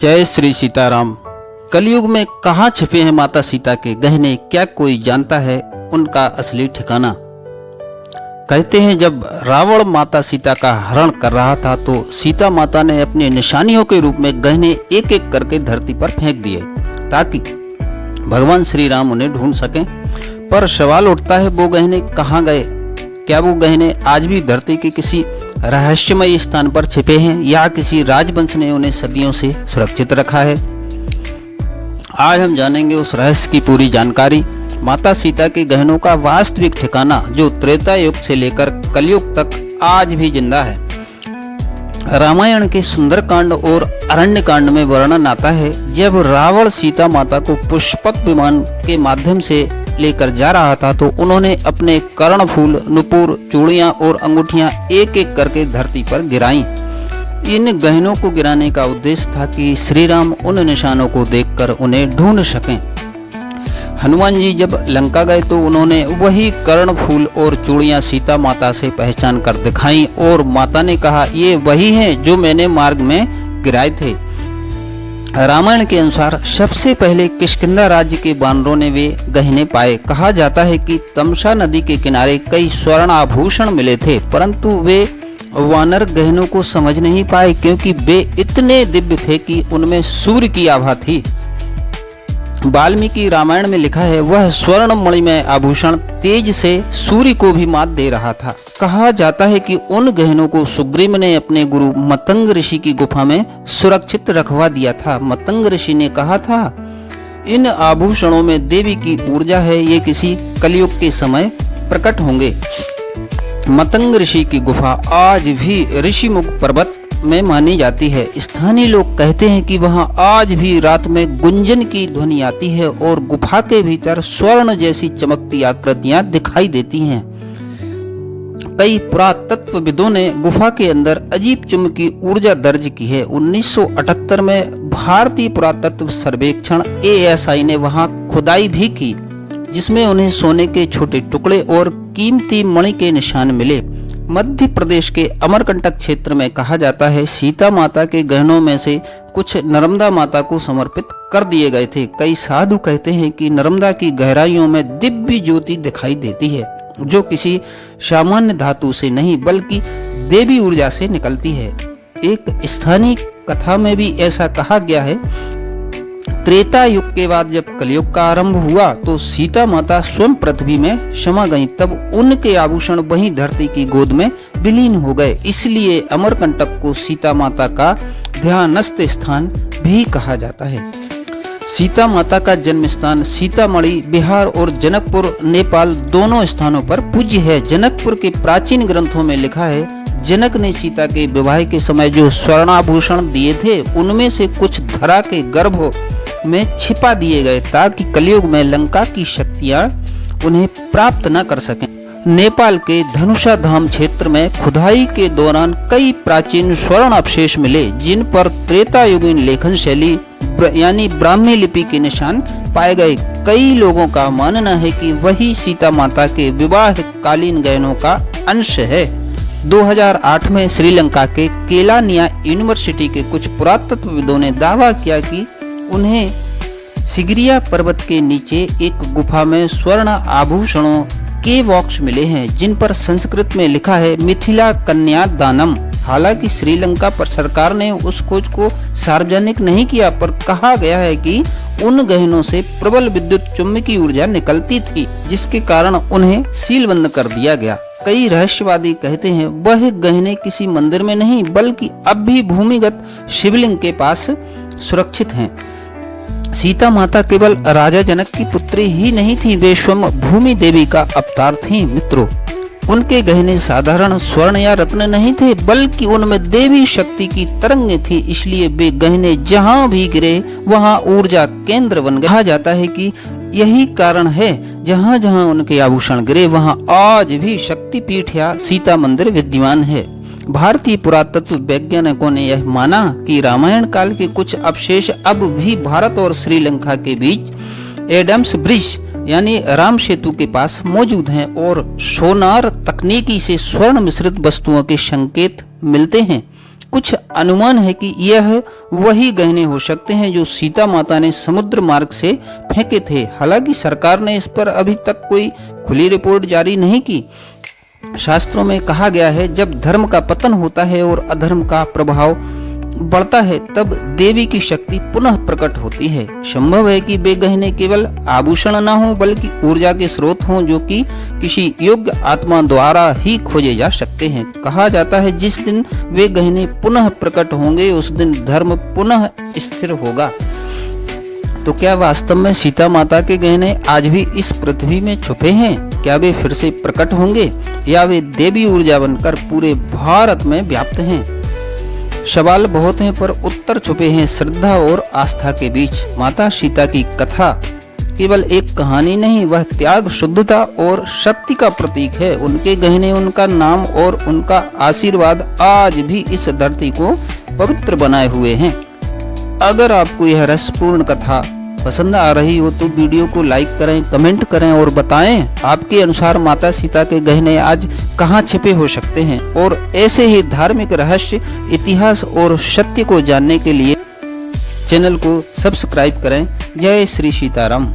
जय श्री सीताराम। कलयुग में कहाँ छिपे हैं माता सीता के गहने, क्या कोई जानता है उनका असली ठिकाना। कहते हैं जब रावण माता सीता का हरण कर रहा था तो सीता माता ने अपने निशानियों के रूप में गहने एक एक करके धरती पर फेंक दिए ताकि भगवान श्री राम उन्हें ढूंढ सकें। पर सवाल उठता है वो गहने कहाँ गए? क्या वो गहने आज भी धरती के किसी रहस्यमय स्थान पर छिपे हैं या किसी राजवंश ने उन्हें सदियों से सुरक्षित रखा है? आज हम जानेंगे उस रहस्य की पूरी जानकारी। माता सीता के गहनों का वास्तविक ठिकाना जो त्रेता युग से लेकर कलयुग तक आज भी जिंदा है। रामायण के सुंदरकांड और अरण्य कांड में वर्णन आता है जब रावण सीता माता को पुष्पक विमान के माध्यम से लेकर जा रहा था तो उन्होंने अपने कर्णफूल, नुपुर, चूड़ियां और अंगूठियां एक एक करके धरती पर गिराईं। इन गहनों को गिराने का उद्देश्य था कि श्री राम उन निशानों को देखकर उन्हें ढूंढ सकें। हनुमान जी जब लंका गए तो उन्होंने वही कर्णफूल और चूड़ियां सीता माता से पहचान कर दिखाई और माता ने कहा ये वही हैं जो मैंने मार्ग में गिराए थे। रामायण के अनुसार सबसे पहले किष्किंधा राज्य के बानरों ने वे गहने पाए। कहा जाता है कि तमसा नदी के किनारे कई स्वर्ण आभूषण मिले थे परंतु वे वानर गहनों को समझ नहीं पाए क्योंकि वे इतने दिव्य थे कि उनमें सूर्य की आभा थी। वाल्मीकि रामायण में लिखा है वह स्वर्ण मणिमय आभूषण तेज से सूर्य को भी मात दे रहा था। कहा जाता है कि उन गहनों को सुग्रीव ने अपने गुरु मतंग ऋषि की गुफा में सुरक्षित रखवा दिया था। मतंग ऋषि ने कहा था इन आभूषणों में देवी की ऊर्जा है, ये किसी कलयुग के समय प्रकट होंगे। मतंग ऋषि की गुफा आज भी ऋषिमुख पर्वत में मानी जाती है। स्थानीय लोग कहते हैं कि वहां आज भी रात में गुंजन की ध्वनि आती है और गुफा के भीतर स्वर्ण जैसी चमकती आकृतियां दिखाई देती हैं। कई पुरातत्वविदों ने गुफा के अंदर अजीब चुंबकीय ऊर्जा दर्ज की है। 1978 में भारतीय पुरातत्व सर्वेक्षण ASI ने वहां खुदाई भी की जिसमें उन्हें सोने के छोटे टुकड़े और कीमती मणि के निशान मिले। मध्य प्रदेश के अमरकंटक क्षेत्र में कहा जाता है सीता माता के गहनों में से कुछ नर्मदा माता को समर्पित कर दिए गए थे। कई साधु कहते हैं कि नर्मदा की गहराइयों में दिव्य ज्योति दिखाई देती है जो किसी सामान्य धातु से नहीं बल्कि देवी ऊर्जा से निकलती है। एक स्थानीय कथा में भी ऐसा कहा गया है त्रेता युग के बाद जब कलयुग का आरंभ हुआ तो सीता माता स्वयं पृथ्वी में समा गईं, तब उनके आभूषण वहीं धरती की गोद में विलीन हो गए। इसलिए अमरकंटक को सीता माता का ध्यानस्थ स्थान भी कहा जाता है। सीता माता का जन्म स्थान सीतामढ़ी बिहार और जनकपुर नेपाल दोनों स्थानों पर पूज्य है। जनकपुर के प्राचीन ग्रंथों में लिखा है जनक ने सीता के विवाह के समय जो स्वर्णाभूषण दिए थे उनमें से कुछ धरा के गर्भ में छिपा दिए गए ताकि कलयुग में लंका की शक्तियां उन्हें प्राप्त न कर सकें। नेपाल के धनुषा धाम क्षेत्र में खुदाई के दौरान कई प्राचीन स्वर्ण अवशेष मिले जिन पर त्रेता युगीन लेखन शैली यानी ब्राह्मी लिपि के निशान पाए गए। कई लोगों का मानना है कि वही सीता माता के विवाह कालीन गहनों का अंश है। 2008 में श्रीलंका के केलानिया यूनिवर्सिटी के कुछ पुरातत्वविदों ने दावा किया कि उन्हें सिगिरिया पर्वत के नीचे एक गुफा में स्वर्ण आभूषणों के बॉक्स मिले हैं जिन पर संस्कृत में लिखा है मिथिला कन्या दानम। हालांकि श्रीलंका पर सरकार ने उस खोज को सार्वजनिक नहीं किया पर कहा गया है कि उन गहनों से प्रबल विद्युत चुंबकीय ऊर्जा निकलती थी जिसके कारण उन्हें सीलबंद कर दिया गया। कई रहस्यवादी कहते हैं वह गहने किसी मंदिर में नहीं बल्कि अब भी भूमिगत शिवलिंग के पास सुरक्षित हैं। सीता माता केवल राजा जनक की पुत्री ही नहीं थी, वे स्वयं भूमि देवी का अवतार थीं। मित्रों, उनके गहने साधारण स्वर्ण या रत्न नहीं थे बल्कि उनमें देवी शक्ति की तरंगें थी। इसलिए वे गहने जहां भी गिरे वहां ऊर्जा केंद्र बन गए। कहा जाता है कि यही कारण है जहां जहां उनके आभूषण गिरे वहां आज भी शक्तिपीठ या सीता मंदिर विद्यमान है। भारतीय पुरातत्व वैज्ञानिकों ने यह माना कि रामायण काल के कुछ अवशेष अब भी भारत और श्रीलंका के बीच एडम्स ब्रिज यानी राम सेतु के पास मौजूद हैं और सोनार तकनीकी से स्वर्ण मिश्रित वस्तुओं के संकेत मिलते हैं। कुछ अनुमान है कि यह वही गहने हो सकते हैं जो सीता माता ने समुद्र मार्ग से फेंके थे। हालांकि सरकार ने इस पर अभी तक कोई खुली रिपोर्ट जारी नहीं की। शास्त्रों में कहा गया है, जब धर्म का पतन होता है और अधर्म का प्रभाव बढ़ता है तब देवी की शक्ति पुनः प्रकट होती है। संभव है कि वे गहने केवल आभूषण न हो बल्कि ऊर्जा के स्रोत हों जो कि किसी योग्य आत्मा द्वारा ही खोजे जा सकते हैं। कहा जाता है जिस दिन वे गहने पुनः प्रकट होंगे उस दिन धर्म पुनः स्थिर होगा। तो क्या वास्तव में सीता माता के गहने आज भी इस पृथ्वी में छुपे हैं? क्या वे फिर से प्रकट होंगे या वे देवी ऊर्जा बनकर पूरे भारत में व्याप्त हैं? सवाल बहुत हैं पर उत्तर छुपे हैं श्रद्धा और आस्था के बीच। माता सीता की कथा केवल एक कहानी नहीं, वह त्याग, शुद्धता और शक्ति का प्रतीक है। उनके गहने, उनका नाम और उनका आशीर्वाद आज भी इस धरती को पवित्र बनाए हुए हैं। अगर आपको यह रसपूर्ण कथा पसंद आ रही हो तो वीडियो को लाइक करें, कमेंट करें और बताएं आपके अनुसार माता सीता के गहने आज कहां छिपे हो सकते हैं। और ऐसे ही धार्मिक रहस्य, इतिहास और सत्य को जानने के लिए चैनल को सब्सक्राइब करें। जय श्री सीताराम।